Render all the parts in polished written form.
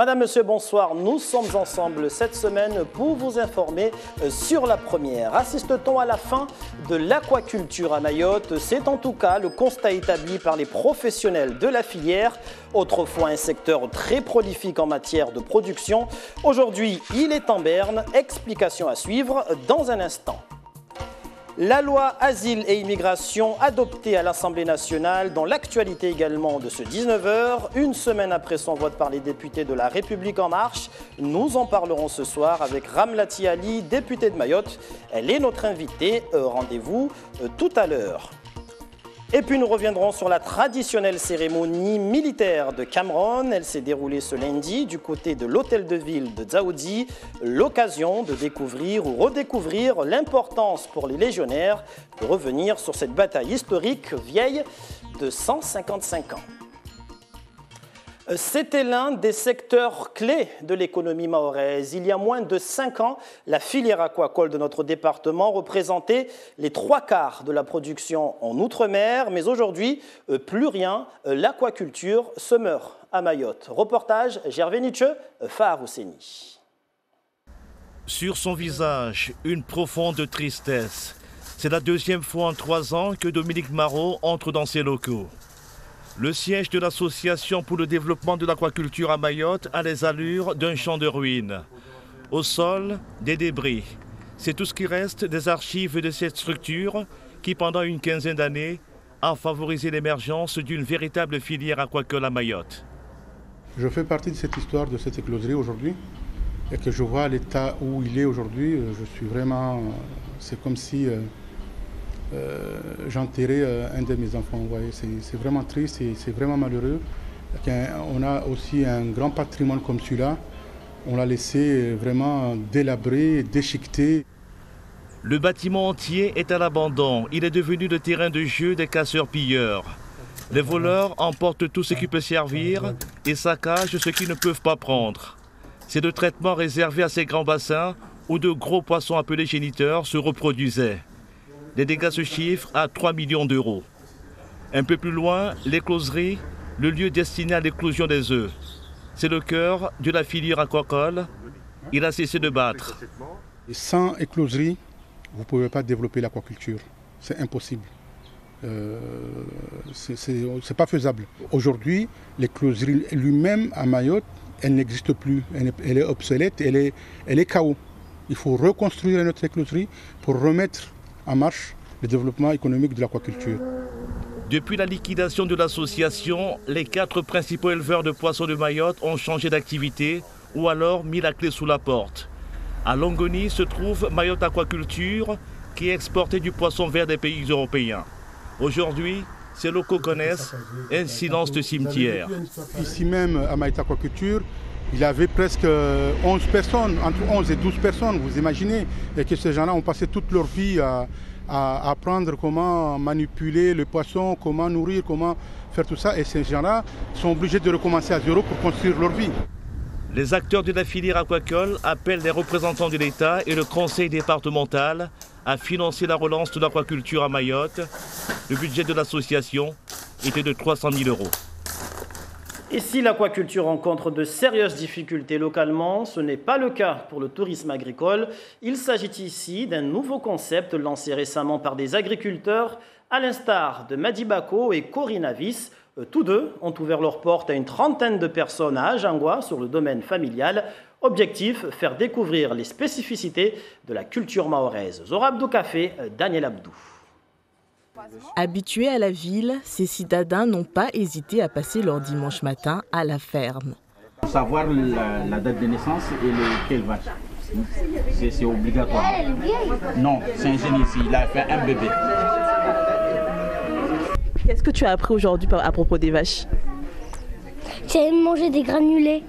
Madame, Monsieur, bonsoir. Nous sommes ensemble cette semaine pour vous informer sur la première. Assiste-t-on à la fin de l'aquaculture à Mayotte? C'est en tout cas le constat établi par les professionnels de la filière. Autrefois un secteur très prolifique en matière de production. Aujourd'hui, il est en berne. Explication à suivre dans un instant. La loi Asile et Immigration adoptée à l'Assemblée nationale, dans l'actualité également de ce 19h, une semaine après son vote par les députés de La République En Marche. Nous en parlerons ce soir avec Ramlati Ali, députée de Mayotte. Elle est notre invitée. Rendez-vous tout à l'heure. Et puis nous reviendrons sur la traditionnelle cérémonie militaire de Cameroun. Elle s'est déroulée ce lundi du côté de l'hôtel de ville de Dzaoudzi. L'occasion de découvrir ou redécouvrir l'importance pour les légionnaires de revenir sur cette bataille historique vieille de 155 ans. C'était l'un des secteurs clés de l'économie mahoraise. Il y a moins de 5 ans, la filière aquacole de notre département représentait les 3/4 de la production en Outre-mer. Mais aujourd'hui, plus rien, l'aquaculture se meurt à Mayotte. Reportage Gervais Nietzsche, Fahar Housseni. Sur son visage, une profonde tristesse. C'est la deuxième fois en 3 ans que Dominique Marot entre dans ses locaux. Le siège de l'Association pour le développement de l'aquaculture à Mayotte a les allures d'un champ de ruines. Au sol, des débris. C'est tout ce qui reste des archives de cette structure qui, pendant une quinzaine d'années, a favorisé l'émergence d'une véritable filière aquacole à Mayotte. Je fais partie de cette histoire, de cette écloserie aujourd'hui, et que je vois l'état où il est aujourd'hui. Je suis vraiment... C'est comme si... j'enterrais un de mes enfants. C'est vraiment triste et c'est vraiment malheureux. On a aussi un grand patrimoine comme celui-là. On l'a laissé vraiment délabré, déchiqueté. Le bâtiment entier est à l'abandon. Il est devenu le terrain de jeu des casseurs-pilleurs. Les voleurs emportent tout ce qui peut servir et saccagent ce qu'ils ne peuvent pas prendre. C'est le traitement réservé à ces grands bassins où de gros poissons appelés géniteurs se reproduisaient. Les dégâts se chiffrent à 3 millions d'euros. Un peu plus loin, l'écloserie, le lieu destiné à l'éclosion des œufs. C'est le cœur de la filière aquacole. Il a cessé de battre. Sans écloserie, vous ne pouvez pas développer l'aquaculture. C'est impossible. C'est pas faisable. Aujourd'hui, l'écloserie lui-même à Mayotte, elle n'existe plus. Elle est obsolète, elle est KO. Il faut reconstruire notre écloserie pour remettre en marche le développement économique de l'aquaculture. Depuis la liquidation de l'association, les 4 principaux éleveurs de poissons de Mayotte ont changé d'activité ou alors mis la clé sous la porte. À Longoni se trouve Mayotte Aquaculture qui exportait du poisson vers des pays européens. Aujourd'hui, ces locaux connaissent un silence de cimetière. Ici même à Mayotte Aquaculture, il y avait presque 11 personnes, entre 11 et 12 personnes, vous imaginez, et que ces gens-là ont passé toute leur vie à apprendre comment manipuler le poisson, comment nourrir, comment faire tout ça. Et ces gens-là sont obligés de recommencer à zéro pour construire leur vie. Les acteurs de la filière aquacole appellent les représentants de l'État et le conseil départemental à financer la relance de l'aquaculture à Mayotte. Le budget de l'association était de 300 000 euros. Et si l'aquaculture rencontre de sérieuses difficultés localement, ce n'est pas le cas pour le tourisme agricole. Il s'agit ici d'un nouveau concept lancé récemment par des agriculteurs, à l'instar de Madi Bako et Corinne Avis. Tous deux ont ouvert leurs portes à une trentaine de personnes à Ajangwa sur le domaine familial. Objectif, faire découvrir les spécificités de la culture mahoraise. Zora Abdou Café, Daniel Abdou. Habitués à la ville, ces citadins n'ont pas hésité à passer leur dimanche matin à la ferme. Pour savoir la date de naissance et quelle vache. C'est obligatoire. Non, c'est un jeune ici, il a fait un bébé. Qu'est-ce que tu as appris aujourd'hui à propos des vaches? J'ai mangé des granulés.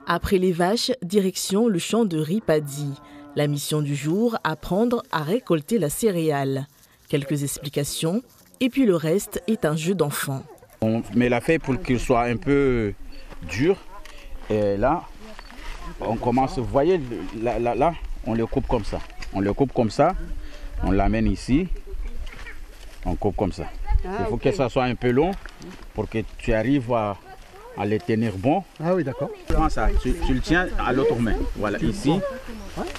Après les vaches, direction le champ de riz Paddy. La mission du jour, apprendre à récolter la céréale. Quelques explications, et puis le reste est un jeu d'enfant. On met la feuille pour qu'il soit un peu dur. Et là, on commence, vous voyez, là, on le coupe comme ça. On le coupe comme ça, on l'amène ici, on coupe comme ça. Il faut que ça soit un peu long pour que tu arrives à à les tenir bon. Ah oui, d'accord. Prends ça, tu le tiens à l'autre main. Voilà, ici.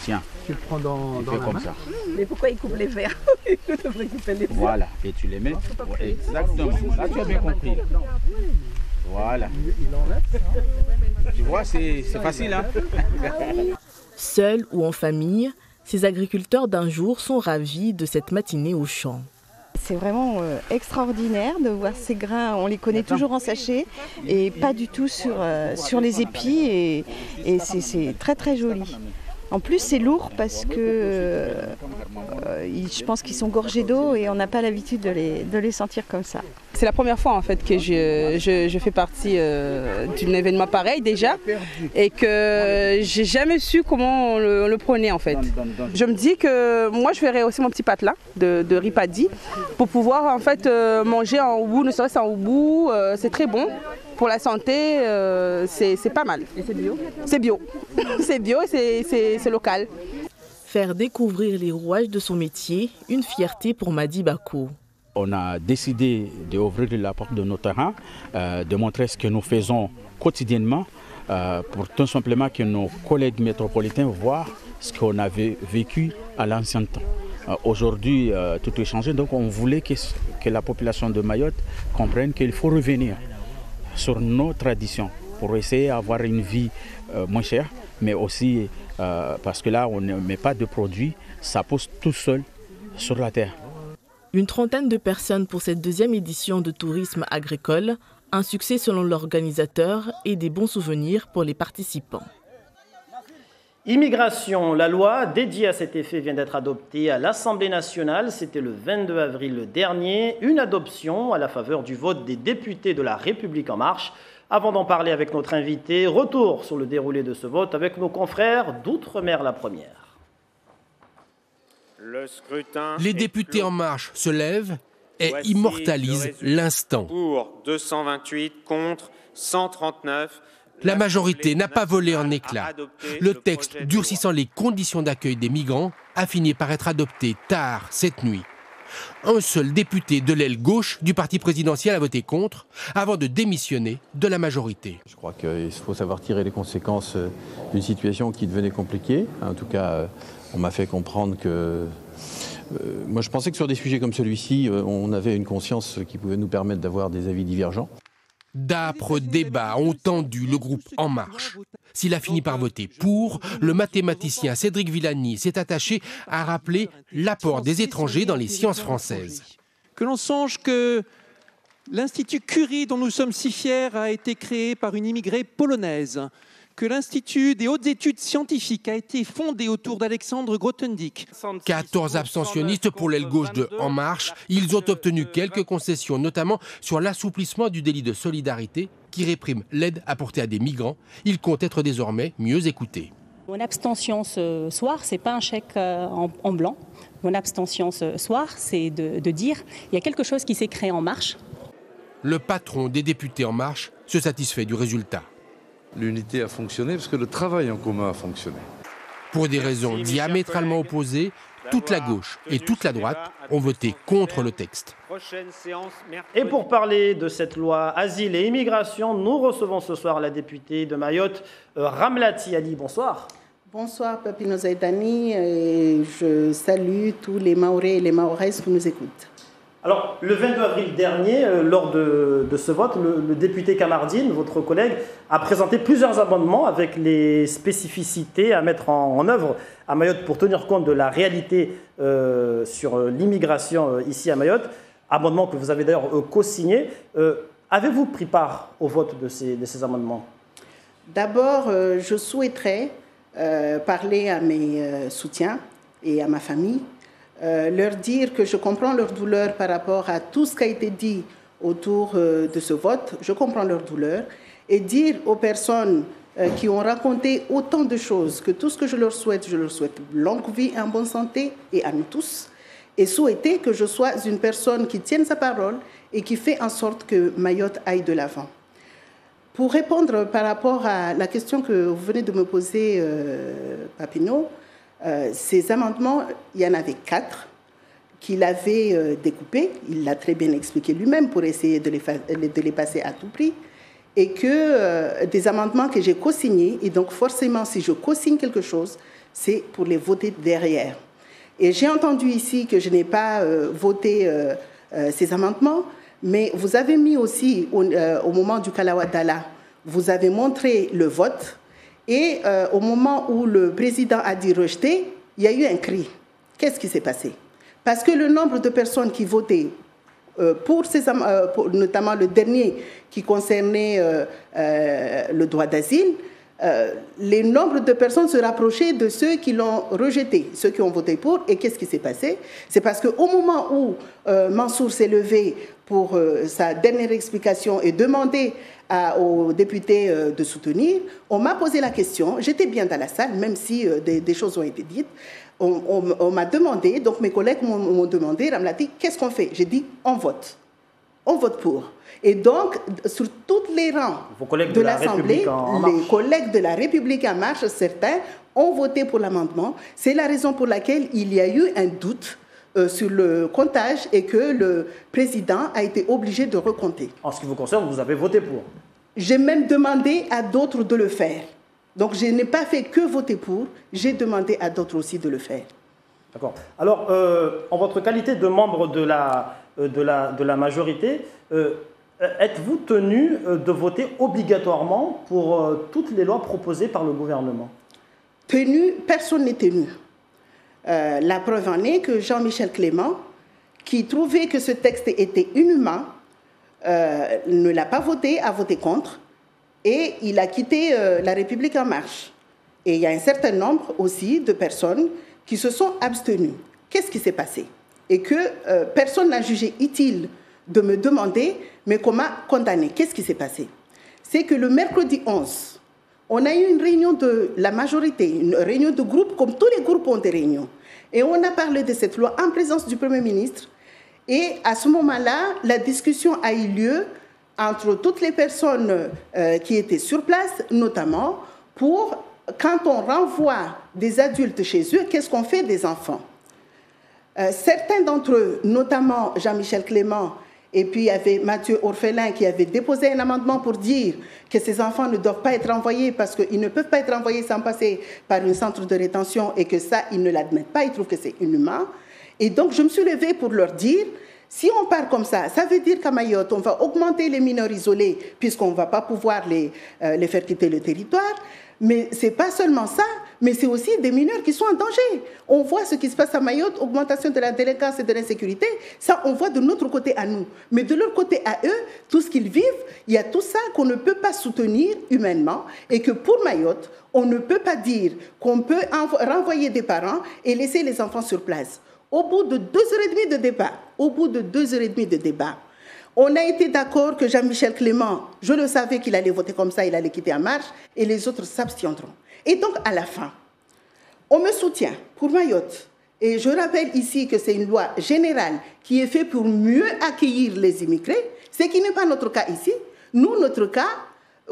Tiens. Tu le prends dans Tu fais comme ça. Mais pourquoi il coupe les verres? Il devrait couper les verres. Voilà, et tu les mets. Exactement. Ça, tu as bien compris. Voilà. Tu vois, c'est facile, hein? Seuls ou en famille, ces agriculteurs d'un jour sont ravis de cette matinée au champ. C'est vraiment extraordinaire de voir ces grains. On les connaît toujours en sachet et pas du tout sur les épis. Et c'est très très joli. En plus, c'est lourd parce que je pense qu'ils sont gorgés d'eau et on n'a pas l'habitude de les sentir comme ça. C'est la première fois en fait que je fais partie d'un événement pareil déjà et que j'ai jamais su comment on le prenait en fait. Je me dis que moi je ferais aussi mon petit patelin de riz paddy pour pouvoir en fait manger en houbou, ne serait-ce en houbou, c'est très bon. Pour la santé, c'est pas mal. Et c'est bio? C'est bio. C'est bio et c'est local. Faire découvrir les rouages de son métier, une fierté pour Madi Bako. On a décidé d'ouvrir la porte de nos terrains, de montrer ce que nous faisons quotidiennement pour tout simplement que nos collègues métropolitains voient ce qu'on avait vécu à l'ancien temps. Aujourd'hui, tout est changé, donc on voulait que la population de Mayotte comprenne qu'il faut revenir sur nos traditions pour essayer d'avoir une vie moins chère, mais aussi parce que là, on ne met pas de produits, ça pousse tout seul sur la terre. Une trentaine de personnes pour cette deuxième édition de tourisme agricole, un succès selon l'organisateur et des bons souvenirs pour les participants. Immigration, la loi dédiée à cet effet vient d'être adoptée à l'Assemblée nationale. C'était le 22 avril dernier. Une adoption à la faveur du vote des députés de La République En Marche. Avant d'en parler avec notre invité, retour sur le déroulé de ce vote avec nos confrères d'Outre-mer la Première. Le scrutin. Les députés En Marche se lèvent et immortalisent l'instant. Pour 228, contre 139. La majorité n'a pas volé en éclats. Le texte durcissant les conditions d'accueil des migrants a fini par être adopté tard cette nuit. Un seul député de l'aile gauche du parti présidentiel a voté contre avant de démissionner de la majorité. Je crois qu'il faut savoir tirer les conséquences d'une situation qui devenait compliquée. En tout cas, on m'a fait comprendre que... moi, je pensais que sur des sujets comme celui-ci, on avait une conscience qui pouvait nous permettre d'avoir des avis divergents. D'âpres débats ont tendu le groupe En Marche. S'il a fini par voter pour, le mathématicien Cédric Villani s'est attaché à rappeler l'apport des étrangers dans les sciences françaises. Que l'on songe que l'Institut Curie, dont nous sommes si fiers, a été créé par une immigrée polonaise. Que l'Institut des hautes études scientifiques a été fondé autour d'Alexandre Grothendieck. 14 abstentionnistes pour l'aile gauche de En Marche. Ils ont obtenu quelques concessions, notamment sur l'assouplissement du délit de solidarité qui réprime l'aide apportée à des migrants. Ils comptent être désormais mieux écoutés. Mon abstention ce soir, ce n'est pas un chèque en blanc. Mon abstention ce soir, c'est de dire qu'il y a quelque chose qui s'est créé En Marche. Le patron des députés En Marche se satisfait du résultat. L'unité a fonctionné parce que le travail en commun a fonctionné. Pour des raisons diamétralement opposées, toute la gauche et toute la droite ont voté contre le texte. Et pour parler de cette loi Asile et Immigration, nous recevons ce soir la députée de Mayotte, Ramlati Ali. Bonsoir. Bonsoir, Papino Zaidani. Je salue tous les Mahorais et les Mahoraises qui nous écoutent. Alors, le 22 avril dernier, lors de ce vote, le député Kamardine, votre collègue, a présenté plusieurs amendements avec les spécificités à mettre en œuvre à Mayotte pour tenir compte de la réalité sur l'immigration ici à Mayotte. Amendements que vous avez d'ailleurs co-signés. Avez-vous pris part au vote de ces amendements? D'abord, je souhaiterais parler à mes soutiens et à ma famille. Leur dire que je comprends leur douleur par rapport à tout ce qui a été dit autour de ce vote. Je comprends leur douleur. Et dire aux personnes qui ont raconté autant de choses que tout ce que je leur souhaite longue vie et en bonne santé, et à nous tous. Et souhaiter que je sois une personne qui tienne sa parole et qui fait en sorte que Mayotte aille de l'avant. Pour répondre par rapport à la question que vous venez de me poser, Papineau, ces amendements, il y en avait 4 qu'il avait découpés. Il l'a très bien expliqué lui-même pour essayer de les passer à tout prix. et que des amendements que j'ai co-signés, et donc forcément, si je co-signe quelque chose, c'est pour les voter derrière. Et j'ai entendu ici que je n'ai pas voté ces amendements, mais vous avez mis aussi, au moment du Kalawadala, vous avez montré le vote, et au moment où le président a dit rejeter, il y a eu un cri. Qu'est-ce qui s'est passé? Parce que le nombre de personnes qui votaient pour notamment le dernier qui concernait le droit d'asile, les nombres de personnes se rapprochaient de ceux qui l'ont rejeté, ceux qui ont voté pour. Et qu'est-ce qui s'est passé? C'est parce qu'au moment où Mansour s'est levé pour sa dernière explication et demandé aux députés de soutenir, on m'a posé la question, j'étais bien dans la salle, même si des choses ont été dites, on m'a demandé, donc mes collègues m'ont demandé, Ramlati, qu'est-ce qu'on fait? J'ai dit, on vote pour. Et donc, sur tous les rangs de l'Assemblée, les collègues de la République en marche, certains, ont voté pour l'amendement. C'est la raison pour laquelle il y a eu un doute sur le comptage et que le président a été obligé de recompter. En ce qui vous concerne, vous avez voté pour? J'ai même demandé à d'autres de le faire. Donc, je n'ai pas fait que voter pour, j'ai demandé à d'autres aussi de le faire. D'accord. Alors, en votre qualité de membre de la majorité, êtes-vous tenu de voter obligatoirement pour toutes les lois proposées par le gouvernement? Tenu, personne n'est tenu. La preuve en est que Jean-Michel Clément, qui trouvait que ce texte était inhumain, ne l'a pas voté, a voté contre, et il a quitté la République en marche. Et il y a un certain nombre aussi de personnes qui se sont abstenues. Qu'est-ce qui s'est passé? Et que personne n'a jugé utile de me demander, mais qu'on m'a condamné. Qu'est-ce qui s'est passé? C'est que le mercredi 11, on a eu une réunion de la majorité, une réunion de groupe, comme tous les groupes ont des réunions. Et on a parlé de cette loi en présence du Premier ministre. Et à ce moment-là, la discussion a eu lieu entre toutes les personnes qui étaient sur place, notamment pour, quand on renvoie des adultes chez eux, qu'est-ce qu'on fait des enfants? Certains d'entre eux, notamment Jean-Michel Clément, et puis il y avait Mathieu Orphelin qui avait déposé un amendement pour dire que ces enfants ne doivent pas être envoyés parce qu'ils ne peuvent pas être envoyés sans passer par un centre de rétention et que ça, ils ne l'admettent pas, ils trouvent que c'est inhumain. Et donc, je me suis levée pour leur dire, si on part comme ça veut dire qu'à Mayotte, on va augmenter les mineurs isolés puisqu'on ne va pas pouvoir les faire quitter le territoire. Mais ce n'est pas seulement ça, mais c'est aussi des mineurs qui sont en danger. On voit ce qui se passe à Mayotte, augmentation de la délinquance et de l'insécurité. Ça, on voit de notre côté à nous. Mais de leur côté à eux, tout ce qu'ils vivent, il y a tout ça qu'on ne peut pas soutenir humainement et que pour Mayotte, on ne peut pas dire qu'on peut renvoyer des parents et laisser les enfants sur place. Au bout de 2h30 de débat, on a été d'accord que Jean-Michel Clément, je le savais qu'il allait voter comme ça, il allait quitter en marche, et les autres s'abstiendront. Et donc, à la fin, on me soutient pour Mayotte. Et je rappelle ici que c'est une loi générale qui est faite pour mieux accueillir les immigrés, ce qui n'est pas notre cas ici. Nous, notre cas,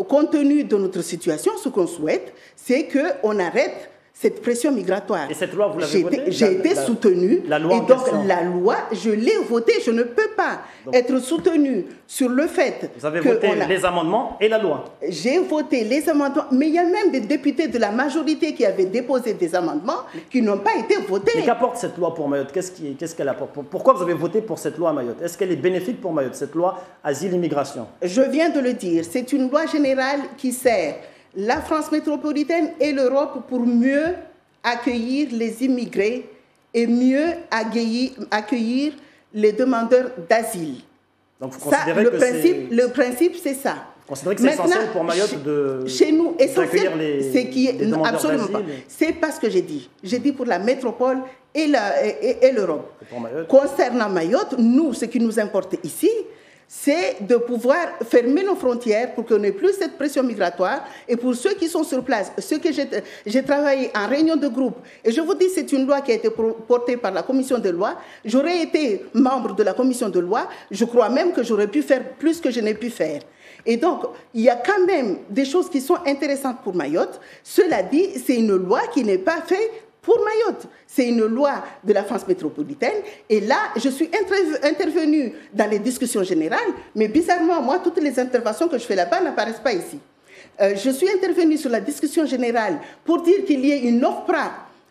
compte tenu de notre situation, ce qu'on souhaite, c'est qu'on arrête cette pression migratoire. Et cette loi, vous l'avez votée? J'ai été soutenue. La loi et donc, la loi, je l'ai votée. Je ne peux pas être soutenue sur le fait vous avez voté les amendements et la loi? J'ai voté les amendements, mais il y a même des députés de la majorité qui avaient déposé des amendements qui n'ont pas été votés. Mais qu'apporte cette loi pour Mayotte? Qu'est-ce qu'elle apporte? Pourquoi vous avez voté pour cette loi à Mayotte? Est-ce qu'elle est bénéfique pour Mayotte, cette loi asile-immigration? Je viens de le dire. C'est une loi générale qui sert la France métropolitaine et l'Europe pour mieux accueillir les immigrés et mieux accueillir les demandeurs d'asile. Donc vous considérez le principe, c'est ça. Vous considérez que c'est essentiel pour Mayotte chez nous, essentiel, c'est qui est absolument pas. C'est pas ce que j'ai dit. J'ai dit pour la métropole et l'Europe. Concernant Mayotte, nous, ce qui nous importe ici, c'est de pouvoir fermer nos frontières pour qu'on n'ait plus cette pression migratoire. Et pour ceux qui sont sur place, ceux que j'ai travaillé en réunion de groupe, et je vous dis, c'est une loi qui a été portée par la commission de loi. J'aurais été membre de la commission de loi. Je crois même que j'aurais pu faire plus que je n'ai pu faire. Et donc, il y a quand même des choses qui sont intéressantes pour Mayotte. Cela dit, c'est une loi qui n'est pas faite pour Mayotte. C'est une loi de la France métropolitaine. Et là, je suis intervenue dans les discussions générales, mais bizarrement, moi, toutes les interventions que je fais là-bas n'apparaissent pas ici. Je suis intervenue sur la discussion générale pour dire qu'il y ait une OFPRA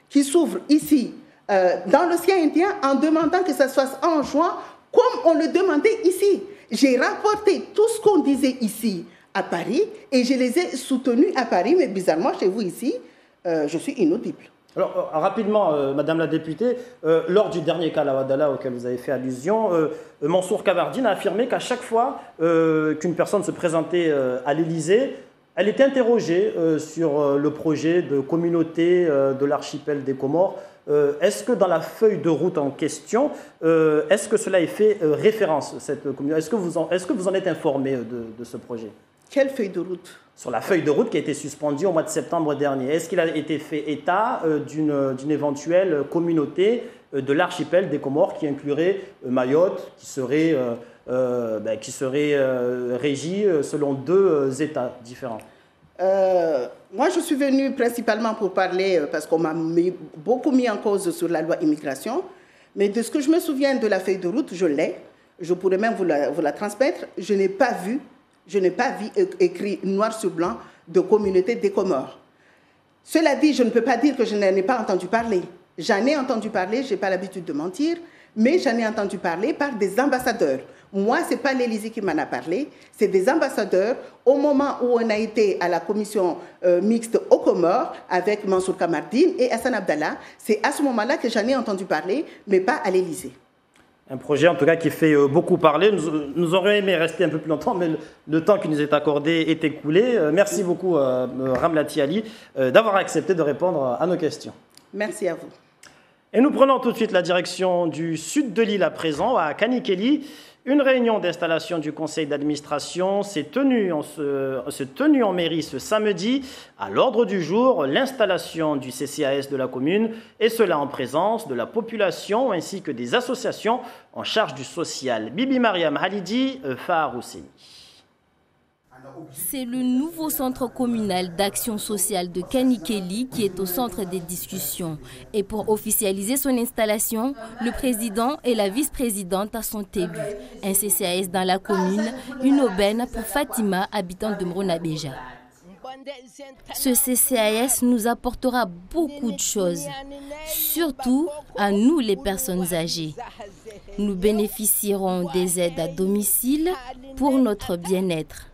qui s'ouvre ici, dans l'océan Indien, en demandant que ça se fasse en juin, comme on le demandait ici. J'ai rapporté tout ce qu'on disait ici à Paris et je les ai soutenus à Paris, mais bizarrement, chez vous ici, je suis inaudible. Alors, rapidement, Madame la députée, lors du dernier cas Lawadala auquel vous avez fait allusion, Mansour Kamardine a affirmé qu'à chaque fois qu'une personne se présentait à l'Élysée, elle était interrogée sur le projet de communauté de l'archipel des Comores. Est-ce que dans la feuille de route en question, est-ce que cela est fait référence, cette communauté? Est-ce que vous en êtes informé de ce projet? Quelle feuille de route? Sur la feuille de route qui a été suspendue au mois de septembre dernier. Est-ce qu'il a été fait état d'une éventuelle communauté de l'archipel des Comores qui inclurait Mayotte, qui serait régie selon deux États différents? Moi, je suis venue principalement pour parler, parce qu'on m'a beaucoup mis en cause sur la loi immigration, mais de ce que je me souviens de la feuille de route, je l'ai, je pourrais même vous la transmettre, je n'ai pas vu écrit noir sur blanc de communauté des Comores. Cela dit, je ne peux pas dire que je n'en ai pas entendu parler. J'en ai entendu parler, je n'ai pas l'habitude de mentir, mais j'en ai entendu parler par des ambassadeurs. Moi, ce n'est pas l'Élysée qui m'en a parlé, c'est des ambassadeurs. Au moment où on a été à la commission mixte aux Comores avec Mansour Kamardine et Hassan Abdallah, c'est à ce moment-là que j'en ai entendu parler, mais pas à l'Élysée. Un projet en tout cas qui fait beaucoup parler. Nous aurions aimé rester un peu plus longtemps, mais le temps qui nous est accordé est écoulé. Merci beaucoup, Ramlati Ali, d'avoir accepté de répondre à nos questions. Merci à vous. Et nous prenons tout de suite la direction du sud de l'île à présent, à Kanikeli. Une réunion d'installation du conseil d'administration s'est tenue en mairie ce samedi. À l'ordre du jour, l'installation du CCAS de la commune, et cela en présence de la population ainsi que des associations en charge du social. Bibi Mariam Halidi, Fahar Husseini. C'est le nouveau centre communal d'action sociale de Kanikeli qui est au centre des discussions. Et pour officialiser son installation, le président et la vice-présidente sont élus. Un CCAS dans la commune, une aubaine pour Fatima, habitante de Mronabeja. Ce CCAS nous apportera beaucoup de choses, surtout à nous les personnes âgées. Nous bénéficierons des aides à domicile pour notre bien-être.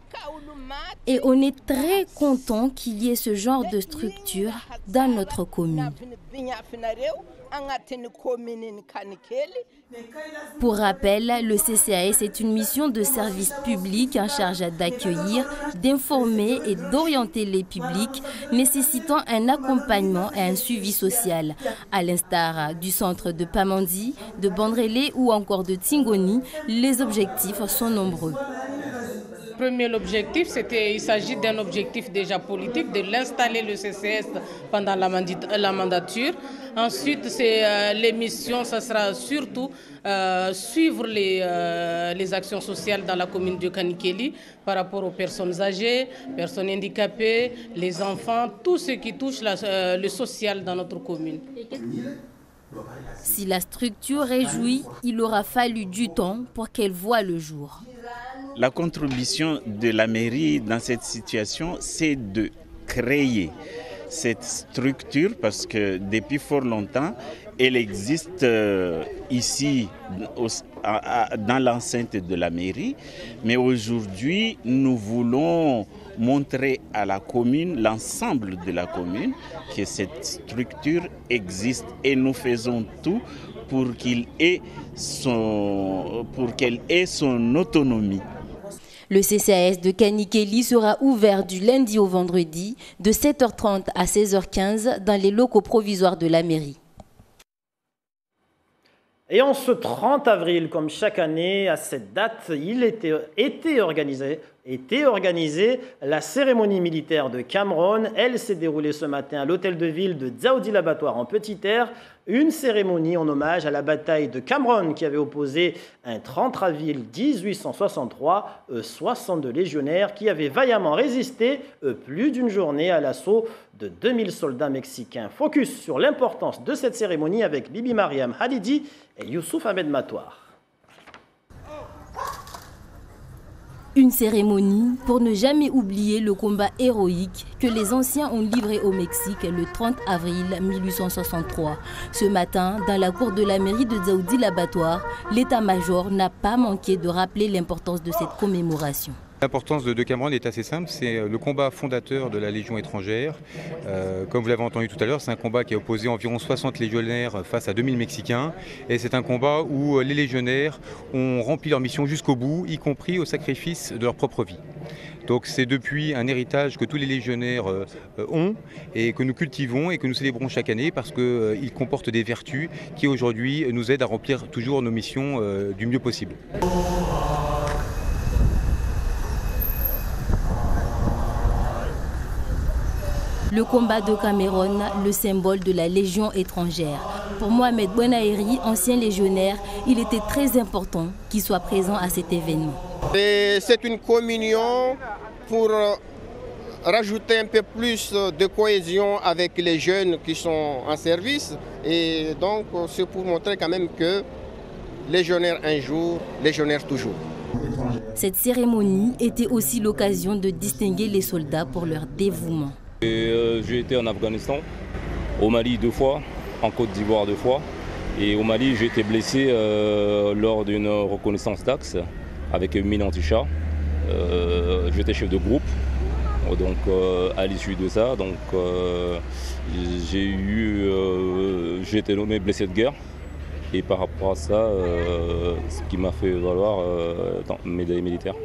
Et on est très content qu'il y ait ce genre de structure dans notre commune. Pour rappel, le CCAS est une mission de service public en charge d'accueillir, d'informer et d'orienter les publics nécessitant un accompagnement et un suivi social. À l'instar du centre de Pamandi, de Bandrélé ou encore de Tingoni, les objectifs sont nombreux. Premier objectif, il s'agit d'un objectif déjà politique, de l'installer le CCS pendant la mandature. Ensuite, les missions, ça sera surtout suivre les actions sociales dans la commune de Kanikeli par rapport aux personnes âgées, personnes handicapées, les enfants, tout ce qui touche le social dans notre commune. Si la structure réjouit, il aura fallu du temps pour qu'elle voie le jour. La contribution de la mairie dans cette situation, c'est de créer cette structure parce que depuis fort longtemps, elle existe ici dans l'enceinte de la mairie. Mais aujourd'hui, nous voulons montrer à la commune, l'ensemble de la commune, que cette structure existe et nous faisons tout pour qu'elle ait son autonomie. Le CCAS de Kanikeli sera ouvert du lundi au vendredi de 7h30 à 16h15 dans les locaux provisoires de la mairie. Et en ce 30 avril, comme chaque année, à cette date, il était organisé était organisée. La cérémonie militaire de Cameroun, elle s'est déroulée ce matin à l'hôtel de ville de Dzaoudi l'Abattoir en Petite-Terre. Une cérémonie en hommage à la bataille de Cameroun qui avait opposé un 30 avril 1863, 62 légionnaires qui avaient vaillamment résisté plus d'une journée à l'assaut de 2000 soldats mexicains. Focus sur l'importance de cette cérémonie avec Bibi Mariam Hadidi et Youssouf Ahmed Matouar. Une cérémonie pour ne jamais oublier le combat héroïque que les anciens ont livré au Mexique le 30 avril 1863. Ce matin, dans la cour de la mairie de Dzaoudi l'Abattoir, l'état-major n'a pas manqué de rappeler l'importance de cette commémoration. L'importance de Cameroun est assez simple, c'est le combat fondateur de la Légion étrangère. Comme vous l'avez entendu tout à l'heure, c'est un combat qui a opposé environ 60 légionnaires face à 2000 Mexicains. Et c'est un combat où les légionnaires ont rempli leur mission jusqu'au bout, y compris au sacrifice de leur propre vie. Donc c'est depuis un héritage que tous les légionnaires ont et que nous cultivons et que nous célébrons chaque année parce qu'il comporte des vertus qui aujourd'hui nous aident à remplir toujours nos missions du mieux possible. Le combat de Cameroun, le symbole de la Légion étrangère. Pour Mohamed Bouanaïri, ancien légionnaire, il était très important qu'il soit présent à cet événement. C'est une communion pour rajouter un peu plus de cohésion avec les jeunes qui sont en service. Et donc, c'est pour montrer quand même que légionnaire un jour, légionnaire toujours. Cette cérémonie était aussi l'occasion de distinguer les soldats pour leur dévouement. J'ai été en Afghanistan, au Mali 2 fois, en Côte d'Ivoire 2 fois. Et au Mali, j'ai été blessé lors d'une reconnaissance d'axe avec une mine anti-char. J'étais chef de groupe, donc à l'issue de ça, donc, j'ai été nommé blessé de guerre. Et par rapport à ça, ce qui m'a fait valoir médaille militaire.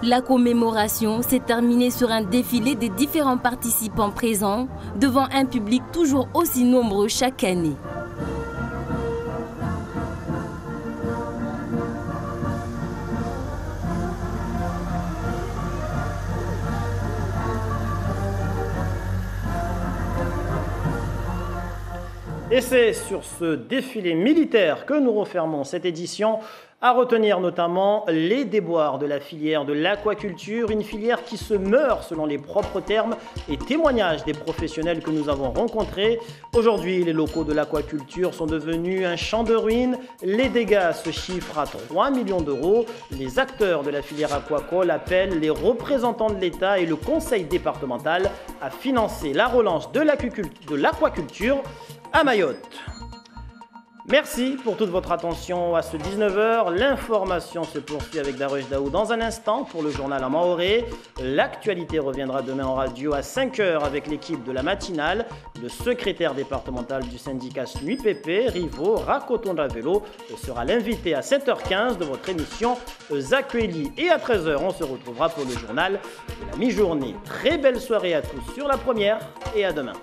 La commémoration s'est terminée sur un défilé des différents participants présents devant un public toujours aussi nombreux chaque année. Et c'est sur ce défilé militaire que nous refermons cette édition. À retenir notamment les déboires de la filière de l'aquaculture, une filière qui se meurt selon les propres termes et témoignages des professionnels que nous avons rencontrés. Aujourd'hui, les locaux de l'aquaculture sont devenus un champ de ruines. Les dégâts se chiffrent à 3 millions d'euros. Les acteurs de la filière aquacole appellent les représentants de l'État et le conseil départemental à financer la relance de l'aquaculture à Mayotte. Merci pour toute votre attention à ce 19h. L'information se poursuit avec Darush Daou dans un instant pour le journal en maoré. L'actualité reviendra demain en radio à 5h avec l'équipe de la matinale. Le secrétaire départemental du syndicat SNUIPP, Rivo Rakotondravelo, sera l'invité à 7h15 de votre émission Zakueli. Et à 13h, on se retrouvera pour le journal de la mi-journée. Très belle soirée à tous sur La Première et à demain.